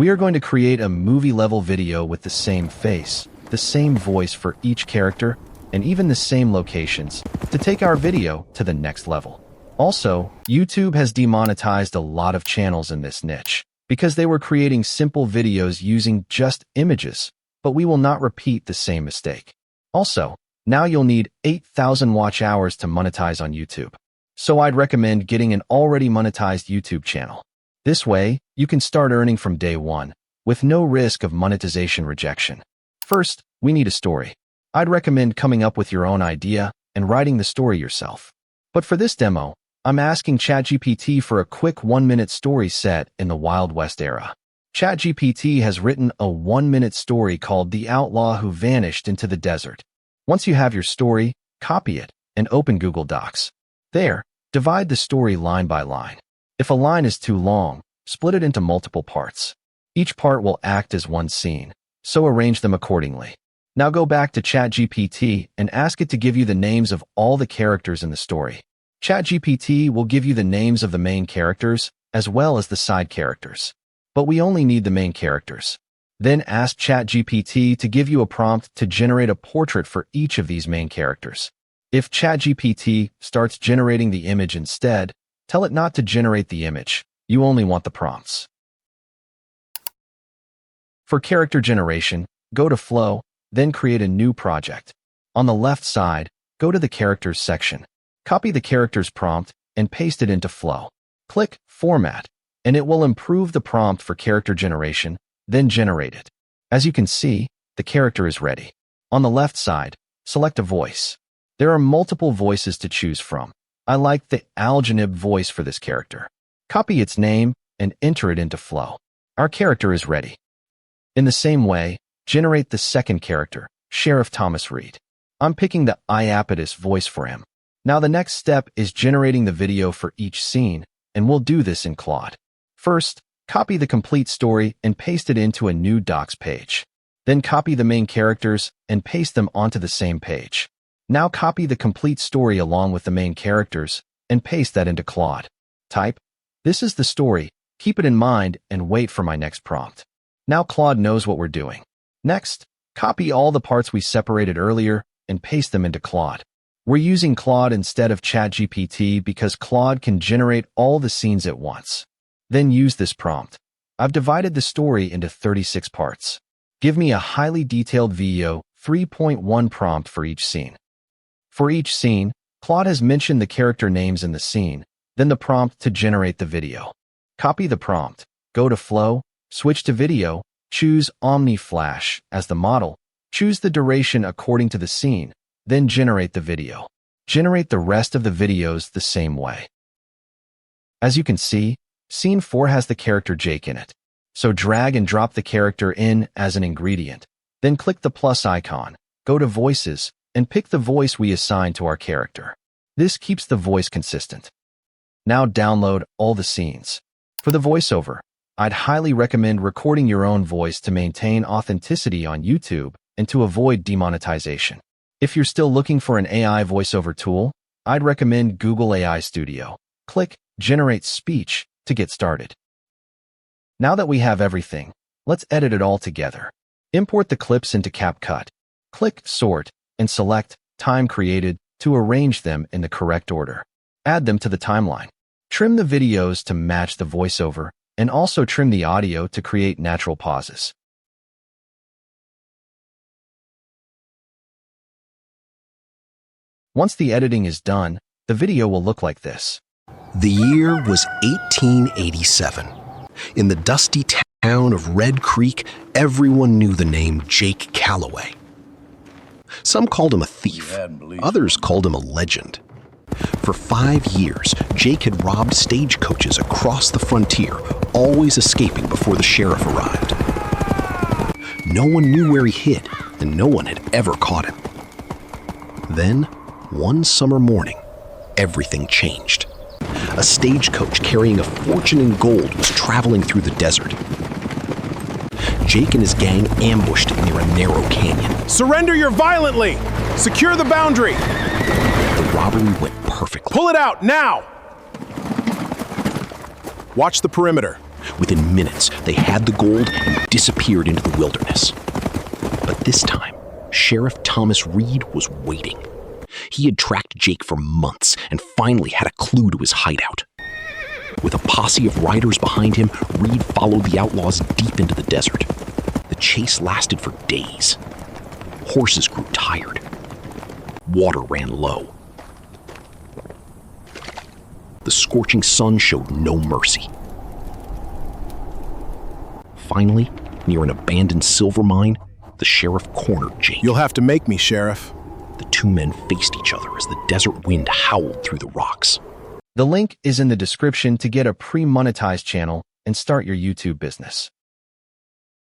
We are going to create a movie-level video with the same face, the same voice for each character, and even the same locations to take our video to the next level. Also, YouTube has demonetized a lot of channels in this niche because they were creating simple videos using just images, but we will not repeat the same mistake. Also, now you'll need 8,000 watch hours to monetize on YouTube. So I'd recommend getting an already monetized YouTube channel. This way, you can start earning from day one, with no risk of monetization rejection. First, we need a story. I'd recommend coming up with your own idea and writing the story yourself. But for this demo, I'm asking ChatGPT for a quick 1-minute story set in the Wild West era. ChatGPT has written a 1-minute story called The Outlaw Who Vanished into the Desert. Once you have your story, copy it and open Google Docs. There, divide the story line by line. If a line is too long, split it into multiple parts. Each part will act as one scene, so arrange them accordingly. Now go back to ChatGPT and ask it to give you the names of all the characters in the story. ChatGPT will give you the names of the main characters as well as the side characters. But we only need the main characters. Then ask ChatGPT to give you a prompt to generate a portrait for each of these main characters. If ChatGPT starts generating the image instead, tell it not to generate the image. You only want the prompts. For character generation, go to Flow, then create a new project. On the left side, go to the Characters section. Copy the character's prompt and paste it into Flow. Click Format, and it will improve the prompt for character generation, then generate it. As you can see, the character is ready. On the left side, select a voice. There are multiple voices to choose from. I like the Algenib voice for this character. Copy its name and enter it into Flow. Our character is ready. In the same way, generate the second character, Sheriff Thomas Reed. I'm picking the Iapetus voice for him. Now the next step is generating the video for each scene, and we'll do this in Claude. First, copy the complete story and paste it into a new Docs page. Then copy the main characters and paste them onto the same page. Now copy the complete story along with the main characters and paste that into Claude. Type, "This is the story, keep it in mind and wait for my next prompt." Now Claude knows what we're doing. Next, copy all the parts we separated earlier and paste them into Claude. We're using Claude instead of ChatGPT because Claude can generate all the scenes at once. Then use this prompt. I've divided the story into 36 parts. Give me a highly detailed VO 3.1 prompt for each scene. For each scene, Claude has mentioned the character names in the scene, then the prompt to generate the video. Copy the prompt, go to Flow, switch to Video, choose Omni Flash as the model, choose the duration according to the scene, then generate the video. Generate the rest of the videos the same way. As you can see, Scene 4 has the character Jake in it. So drag and drop the character in as an ingredient. Then click the plus icon, go to Voices, and pick the voice we assign to our character. This keeps the voice consistent. Now download all the scenes. For the voiceover, I'd highly recommend recording your own voice to maintain authenticity on YouTube and to avoid demonetization. If you're still looking for an AI voiceover tool, I'd recommend Google AI Studio. Click Generate Speech to get started. Now that we have everything, let's edit it all together. Import the clips into CapCut. Click Sort and select Time Created to arrange them in the correct order. Add them to the timeline. Trim the videos to match the voiceover and also trim the audio to create natural pauses. Once the editing is done, the video will look like this. The year was 1887. In the dusty town of Red Creek, everyone knew the name Jake Calloway. Some called him a thief, others called him a legend. For 5 years, Jake had robbed stagecoaches across the frontier, always escaping before the sheriff arrived. No one knew where he hid, and no one had ever caught him. Then, one summer morning, everything changed. A stagecoach carrying a fortune in gold was traveling through the desert. Jake and his gang ambushed it near a narrow canyon. Surrender your violently! Secure the boundary! The robbery went perfectly. Pull it out, now! Watch the perimeter. Within minutes, they had the gold and disappeared into the wilderness. But this time, Sheriff Thomas Reed was waiting. He had tracked Jake for months and finally had a clue to his hideout. With a posse of riders behind him, Reed followed the outlaws deep into the desert. The chase lasted for days. Horses grew tired. Water ran low. The scorching sun showed no mercy. Finally, near an abandoned silver mine, the sheriff cornered Jake. You'll have to make me, Sheriff. The two men faced each other as the desert wind howled through the rocks. The link is in the description to get a pre-monetized channel and start your YouTube business.